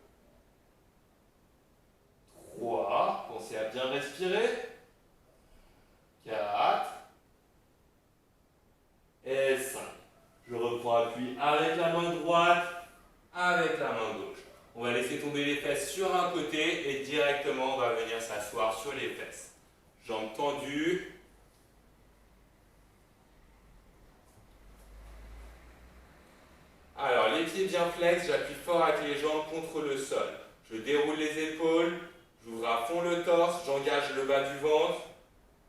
3, pensez à bien respirer. 4 et 5. Je reprends appui avec la main droite, avec la main gauche. On va laisser tomber les fesses sur un côté et directement on va venir s'asseoir sur les fesses. Jambes tendues. Alors les pieds bien flex, j'appuie fort avec les jambes contre le sol. Je déroule les épaules, j'ouvre à fond le torse, j'engage le bas du ventre.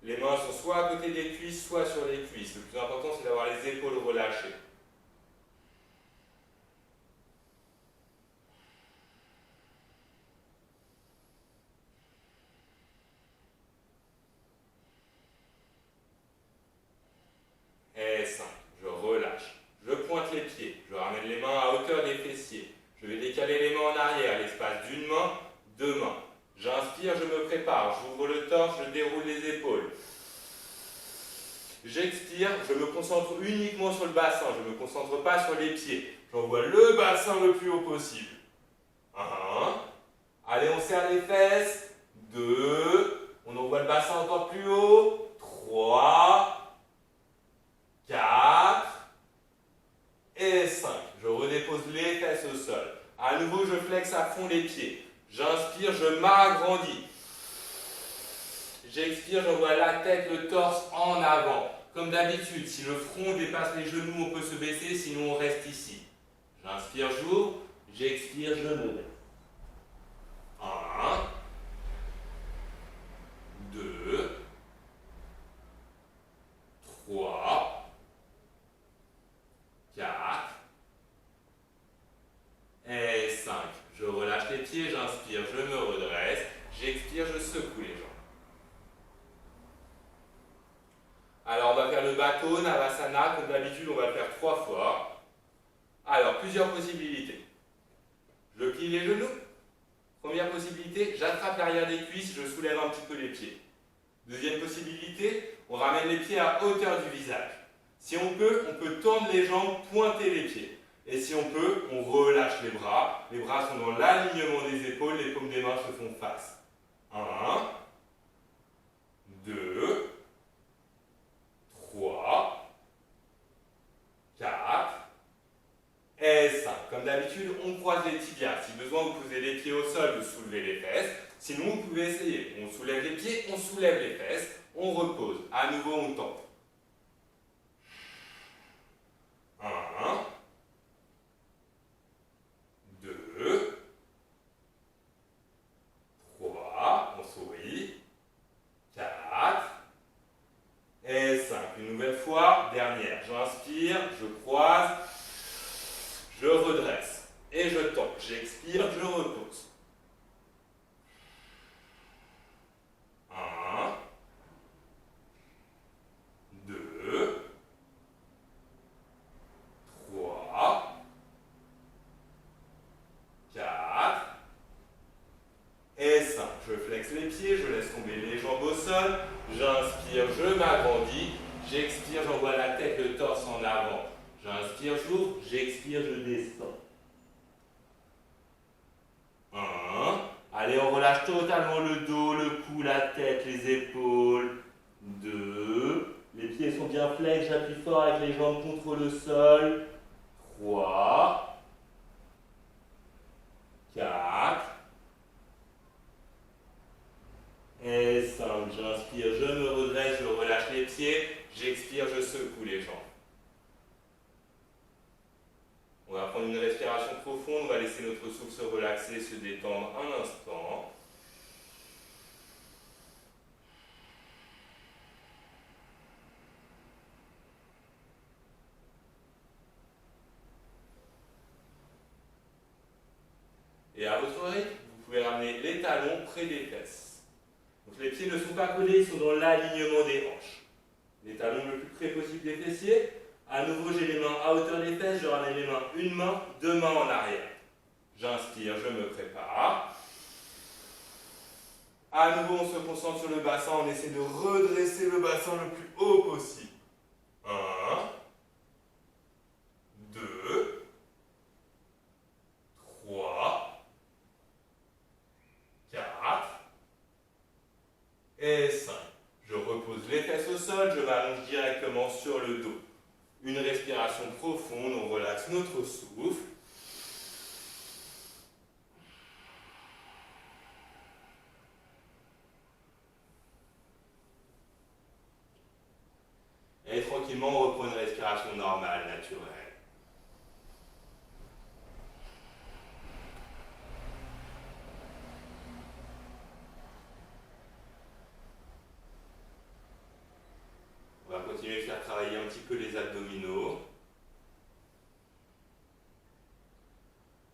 Les mains sont soit à côté des cuisses, soit sur les cuisses. Le plus important, c'est d'avoir les épaules relâchées. Et 5. Je relâche. Je pointe les pieds. Je ramène les mains à hauteur des fessiers. Je vais décaler les mains en arrière, l'espace d'une main, 2 mains. J'inspire, je me prépare. J'ouvre le torse, je déroule les épaules. J'expire, je me concentre uniquement sur le bassin, je ne me concentre pas sur les pieds. J'envoie le bassin le plus haut possible. 1. Allez, on serre les fesses. 2. On envoie le bassin encore plus haut. 3. 4. Et 5. Je redépose les fesses au sol. À nouveau, je flexe à fond les pieds. J'inspire, je m'agrandis. J'expire, j'envoie la tête, le torse en avant. Comme d'habitude, si le front dépasse les genoux, on peut se baisser, sinon on reste ici. J'inspire, j'ouvre. J'expire, je me baisse. 1, 2, 3, 4 et 5. Je relâche les pieds, j'inspire, je me redresse. J'expire, je secoue les jambes. le bateau, Navasana, comme d'habitude, on va le faire 3 fois. Alors, plusieurs possibilités. Je plie les genoux. Première possibilité, j'attrape l'arrière des cuisses, je soulève un petit peu les pieds. Deuxième possibilité, on ramène les pieds à hauteur du visage. Si on peut tendre les jambes, pointer les pieds. Et si on peut, on relâche les bras. Les bras sont dans l'alignement des épaules, les paumes des mains se font face. 1, 2, 3, 4 et 5. Comme d'habitude, on croise les tibias. Si besoin, vous posez les pieds au sol, vous soulevez les fesses. Sinon, vous pouvez essayer. On soulève les pieds, on soulève les fesses, on repose. À nouveau, on tente. 1, 2, 3, on sourit, 4 et 5. Une nouvelle fois, dernière. J'inspire, je croise, je redresse et je tends. J'expire, je repose. 1, 2, 3, 4 et 5. Je flexe les pieds, je laisse tomber les jambes au sol. J'inspire, je m'agrandis. J'expire, j'envoie la tête, le torse en avant. J'inspire, j'ouvre. J'expire, je descends. 1. Allez, on relâche totalement le dos, le cou, la tête, les épaules. 2. Les pieds sont bien flex, j'appuie fort avec les jambes contre le sol. 3. 4. Et 5. J'inspire, je me redresse, je relâche les pieds. J'expire, je secoue les jambes. On va prendre une respiration profonde, on va laisser notre souffle se relaxer, se détendre un instant. Et à votre rythme, vous pouvez ramener les talons près des fesses. Donc les pieds ne sont pas collés, ils sont dans l'alignement des hanches. Les talons le plus près possible des fessiers. À nouveau, j'ai les mains à hauteur des fesses, je ramène les mains, une main, deux mains en arrière. J'inspire, je me prépare. À nouveau, on se concentre sur le bassin, on essaie de redresser le bassin le plus haut possible. 1, 2, 3, 4 et 5. Je repose les fesses au sol, je m'allonge directement sur le dos. Une respiration profonde, on relaxe notre souffle. Et tranquillement, on reprend une respiration normale, naturelle. On va continuer de faire travailler un petit peu les abdominaux.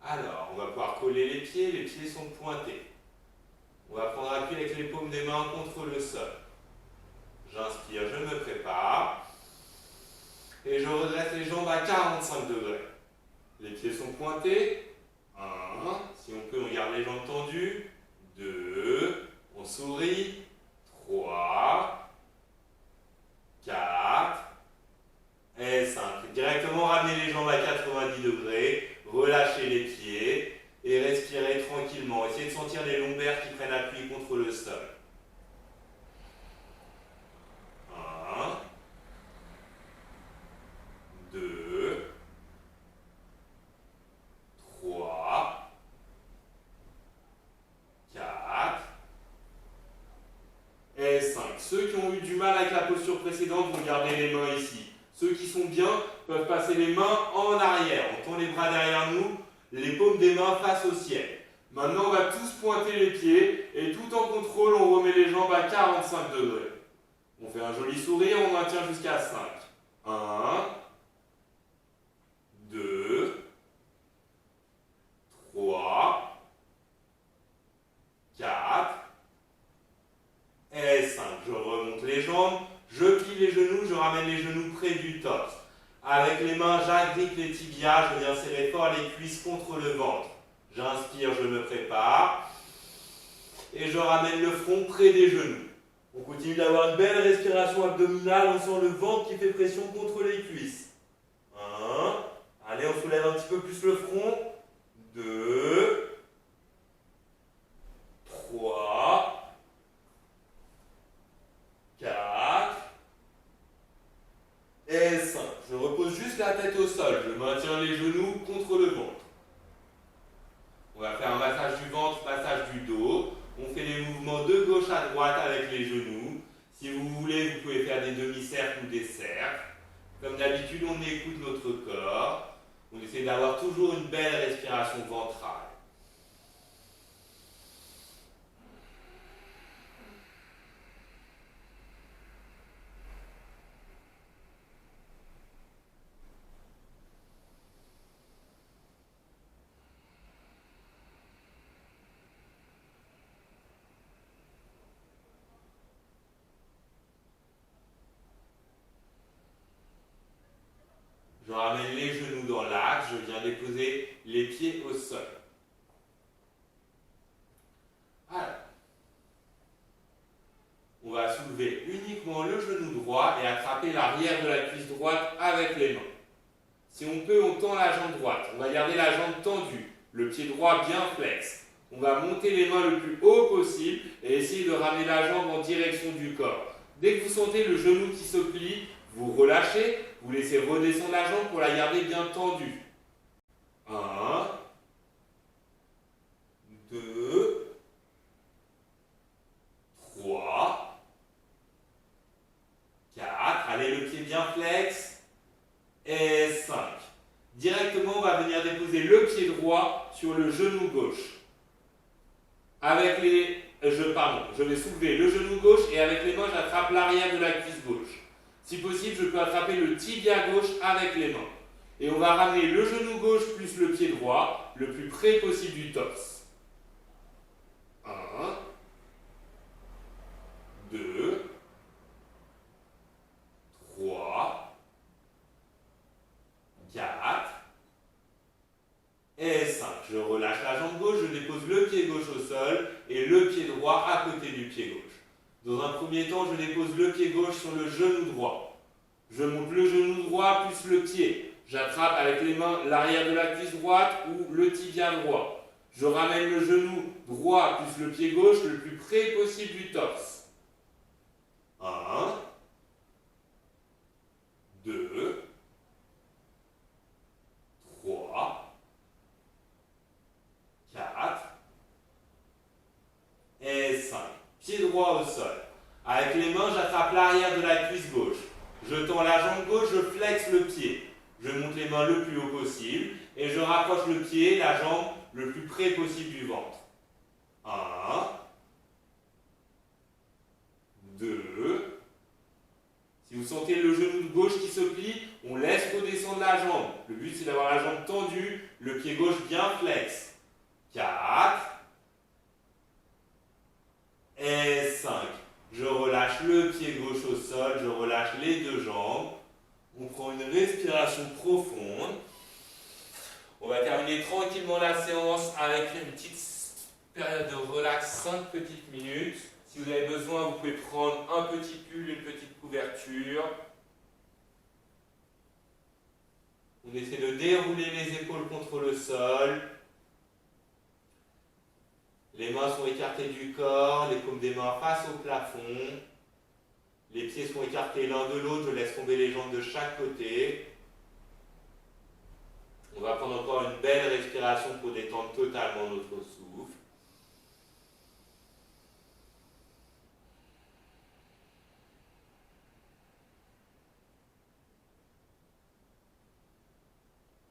Alors, on va pouvoir coller les pieds sont pointés. On va prendre appui avec les paumes des mains contre le sol. J'inspire, je me prépare. Et je redresse les jambes à 45 degrés. Les pieds sont pointés. 1, si on peut, on garde les jambes tendues. 2, on sourit. 3, 4 et 5. Directement ramener les jambes à 90 degrés. Relâchez les pieds et respirez tranquillement. Essayez de sentir les lombaires qui prennent appui contre le sol. 1, 2, 3, 4 et 5. Ceux qui ont eu du mal avec la posture précédente vont garder les mains ici. Ceux qui sont bien peuvent passer les mains en arrière. On tend les bras derrière nous, les paumes des mains face au ciel. Maintenant, on va tous pointer les pieds et tout en contrôle, on remet les jambes à 45 degrés. On fait un joli sourire, on maintient jusqu'à 5. 1, 2, 3, 4 et 5. Je remonte les jambes, je plie les genoux, je ramène les genoux près du torse. Avec les mains, j'agrippe les tibias, je viens serrer fort les cuisses contre le ventre. J'inspire, je me prépare. Et je ramène le front près des genoux. On continue d'avoir une belle respiration abdominale, on sent le ventre qui fait pression contre les cuisses. 1. Allez, on soulève un petit peu plus le front. 2. 3. 4. Et 5. Je repose juste la tête au sol. Je maintiens les genoux contre le ventre. On va faire un massage du ventre, massage du dos. On fait les mouvements de gauche à droite avec les genoux. Si vous voulez, vous pouvez faire des demi-cercles ou des cercles. Comme d'habitude, on écoute notre corps. On essaie d'avoir toujours une belle respiration ventrale. Je ramène les genoux dans l'axe, je viens déposer les pieds au sol. Alors, on va soulever uniquement le genou droit et attraper l'arrière de la cuisse droite avec les mains. Si on peut, on tend la jambe droite. On va garder la jambe tendue, le pied droit bien flex. On va monter les mains le plus haut possible et essayer de ramener la jambe en direction du corps. Dès que vous sentez le genou qui se plie, vous relâchez, vous laissez redescendre la jambe pour la garder bien tendue. 1, 2, 3, 4. Allez, le pied bien flex. Et 5. Directement, on va venir déposer le pied droit sur le genou gauche. Je vais soulever le genou gauche et avec les mains, j'attrape l'arrière de la cuisse gauche. Si possible, je peux attraper le tibia gauche avec les mains. Et on va ramener le genou gauche plus le pied droit le plus près possible du torse. 1, 2, 3, 4 et 5. Je relâche la jambe gauche, je dépose le pied gauche au sol et le pied droit à côté du pied gauche. Dans un premier temps, je dépose le pied gauche sur le genou droit. Je monte le genou droit plus le pied. J'attrape avec les mains l'arrière de la cuisse droite ou le tibia droit. Je ramène le genou droit plus le pied gauche le plus près possible du torse. 1, 2, 3, 4 et 5. Pied droit au sol. Avec les mains, j'attrape l'arrière de la cuisse gauche. Je tends la jambe gauche, je flexe le pied. Je monte les mains le plus haut possible et je rapproche le pied, la jambe, le plus près possible du ventre. 1, 2. Si vous sentez le genou gauche qui se plie, on laisse redescendre la jambe. Le but, c'est d'avoir la jambe tendue, le pied gauche bien flex. 4 et 5. Je relâche le pied gauche au sol, je relâche les deux jambes. On prend une respiration profonde. On va terminer tranquillement la séance avec une petite période de relax, 5 petites minutes. Si vous avez besoin, vous pouvez prendre un petit pull, une petite couverture. On essaie de dérouler les épaules contre le sol. Les mains sont écartées du corps, les paumes des mains face au plafond. Les pieds sont écartés l'un de l'autre, je laisse tomber les jambes de chaque côté. On va prendre encore une belle respiration pour détendre totalement notre souffle.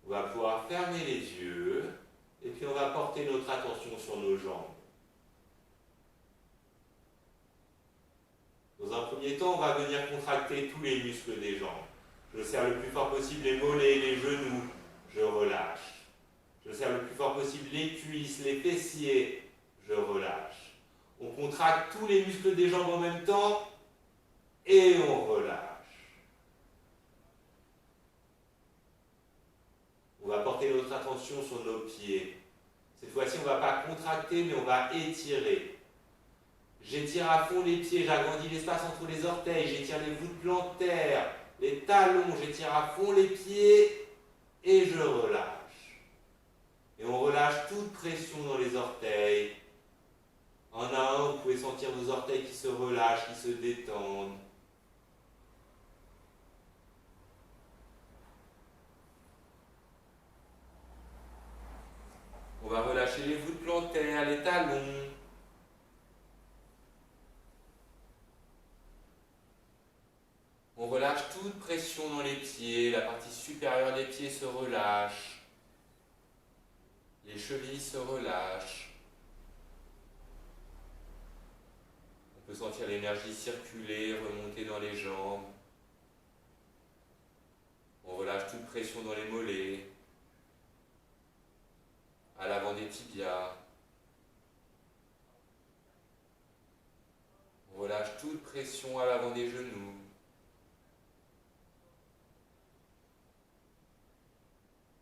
On va pouvoir fermer les yeux et puis on va porter notre attention sur nos jambes. Dans un premier temps, on va venir contracter tous les muscles des jambes. Je serre le plus fort possible les mollets, les genoux, je relâche. Je serre le plus fort possible les cuisses, les fessiers, je relâche. On contracte tous les muscles des jambes en même temps et on relâche. tension sur nos pieds. Cette fois-ci, on ne va pas contracter, mais on va étirer. J'étire à fond les pieds, j'agrandis l'espace entre les orteils, j'étire les voûtes plantaires, les talons, j'étire à fond les pieds et je relâche. Et on relâche toute pression dans les orteils. En un à un, vous pouvez sentir vos orteils qui se relâchent, qui se détendent. On va relâcher les voûtes plantaires, les talons. On relâche toute pression dans les pieds, la partie supérieure des pieds se relâche. Les chevilles se relâchent. On peut sentir l'énergie circuler, remonter dans les jambes. On relâche toute pression dans les mollets, à l'avant des tibias. On relâche toute pression à l'avant des genoux.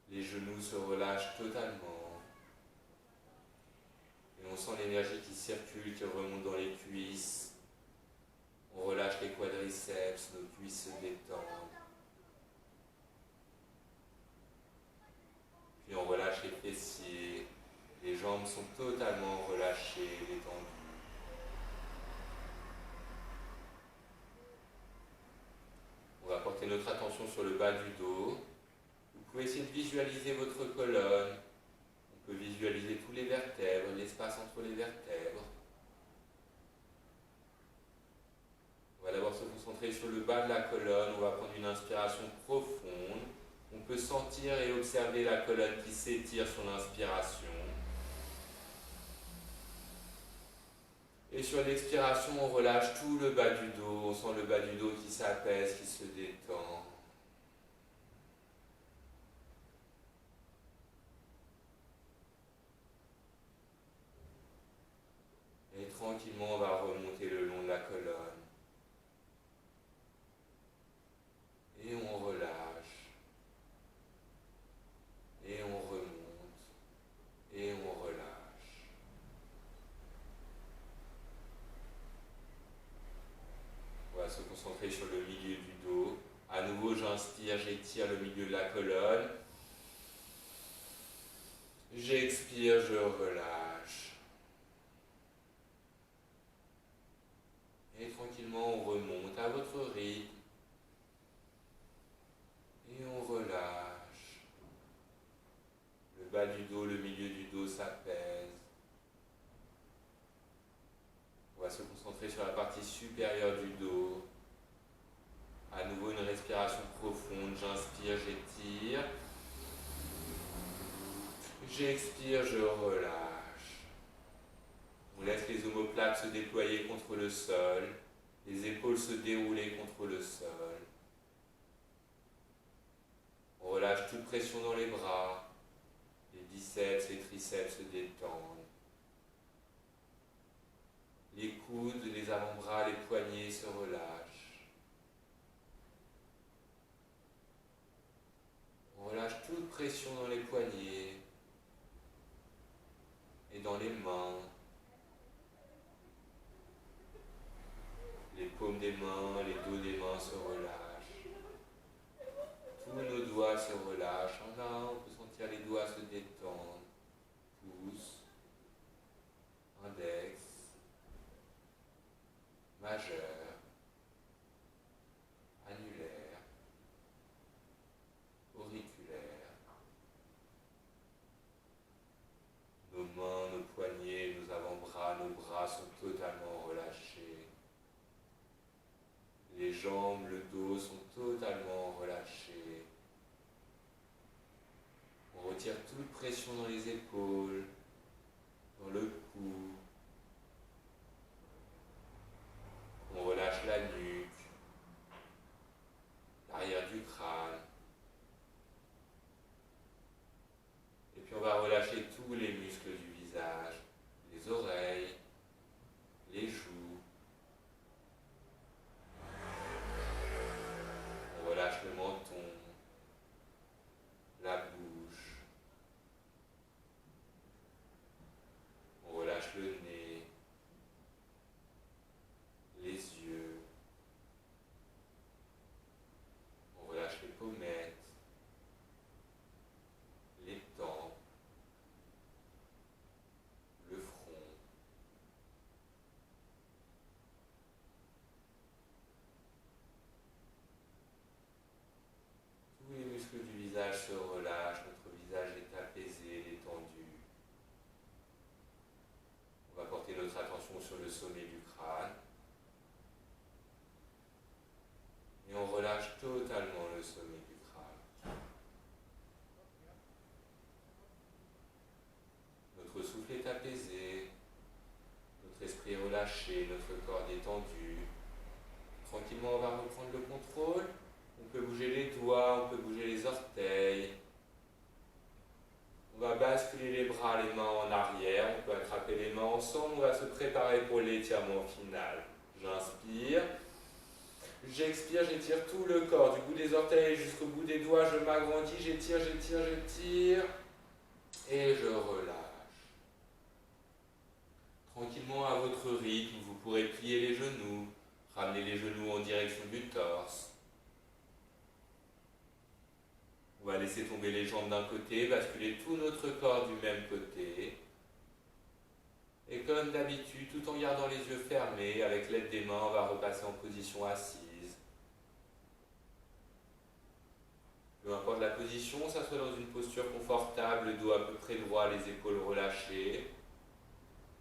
Les genoux se relâchent totalement. Et on sent l'énergie qui circule, qui remonte dans les cuisses. On relâche les quadriceps, nos cuisses se détendent. Puis on relâche les fessiers. Les jambes sont totalement relâchées, détendues. On va porter notre attention sur le bas du dos. Vous pouvez essayer de visualiser votre colonne. On peut visualiser tous les vertèbres, l'espace entre les vertèbres. On va d'abord se concentrer sur le bas de la colonne. On va prendre une inspiration profonde. On peut sentir et observer la colonne qui s'étire sur l'inspiration. Et sur l'expiration, on relâche tout le bas du dos. On sent le bas du dos qui s'apaise, qui se détend. Et tranquillement, on va remonter le long de la colonne. Et on relâche. Et on remonte. Et on relâche. On va se concentrer sur le milieu du dos. À nouveau, j'inspire, j'étire le milieu de la colonne. J'expire, je relâche. Et tranquillement, on remonte à votre rythme. Et on relâche. Le bas du dos, le milieu du dos s'apaise. On va se concentrer sur la partie supérieure du dos. À nouveau, une respiration profonde. J'inspire, j'étire. J'expire, je relâche. On laisse les omoplates se déployer contre le sol. Les épaules se dérouler contre le sol. On relâche toute pression dans les bras. Les biceps, les triceps se détendent. Les coudes, les avant-bras, les poignets se relâchent. On relâche toute pression dans les poignets et dans les mains. Les paumes des mains, les dos des mains se relâchent. Tous nos doigts se relâchent. En un, on peut sentir les doigts se détendre. Pouce, index, majeur, annulaire, auriculaire. Nos mains, nos poignets, nos avant-bras, nos bras sont totalement relâchés. Les jambes, le dos sont totalement relâchés. On retire toute pression dans les épaules, dans le cou. On relâche la nuque, l'arrière du crâne. Et puis on va relâcher tous les muscles du visage, les oreilles, les joues. On relâche le sommet du crâne. Et on relâche totalement le sommet du crâne. Notre souffle est apaisé, notre esprit est relâché, notre corps détendu. Tranquillement, on va reprendre le contrôle. On peut bouger les doigts, on peut bouger les orteils. On va basculer les bras, les mains en arrière. On peut attraper les mains ensemble. On va se préparer pour l'étirement final. J'inspire. J'expire, j'étire tout le corps, du bout des orteils jusqu'au bout des doigts. Je m'agrandis, j'étire, j'étire, j'étire. Et je relâche. Tranquillement, à votre rythme, vous pourrez plier les genoux, ramener les genoux en direction du torse. On va laisser tomber les jambes d'un côté, basculer tout notre corps du même côté. Et comme d'habitude, tout en gardant les yeux fermés, avec l'aide des mains, on va repasser en position assise. Peu importe la position, s'asseoir dans une posture confortable, le dos à peu près droit, les épaules relâchées.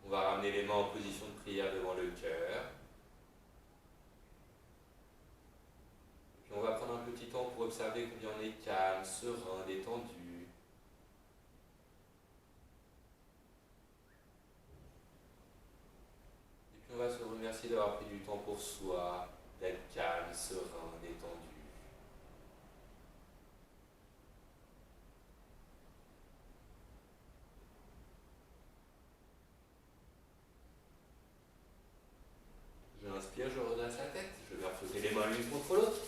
On va ramener les mains en position de prière devant le cœur. Puis on va prendre un petit temps pour observer combien on est calme, serein, détendu. Et puis on va se remercier d'avoir pris du temps pour soi, d'être calme, serein, détendu. J'inspire, je redresse la tête, je vais reposer les mains l'une contre l'autre.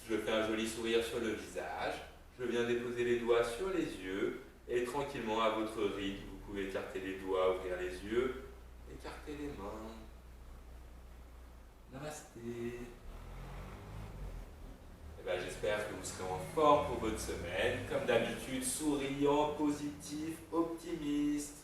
Je fais un joli sourire sur le visage. Je viens déposer les doigts sur les yeux. Et tranquillement, à votre rythme, vous pouvez écarter les doigts, ouvrir les yeux, écarter les mains. Namasté. Et ben, j'espère que vous serez en forme pour votre semaine. Comme d'habitude, souriant, positif, optimiste.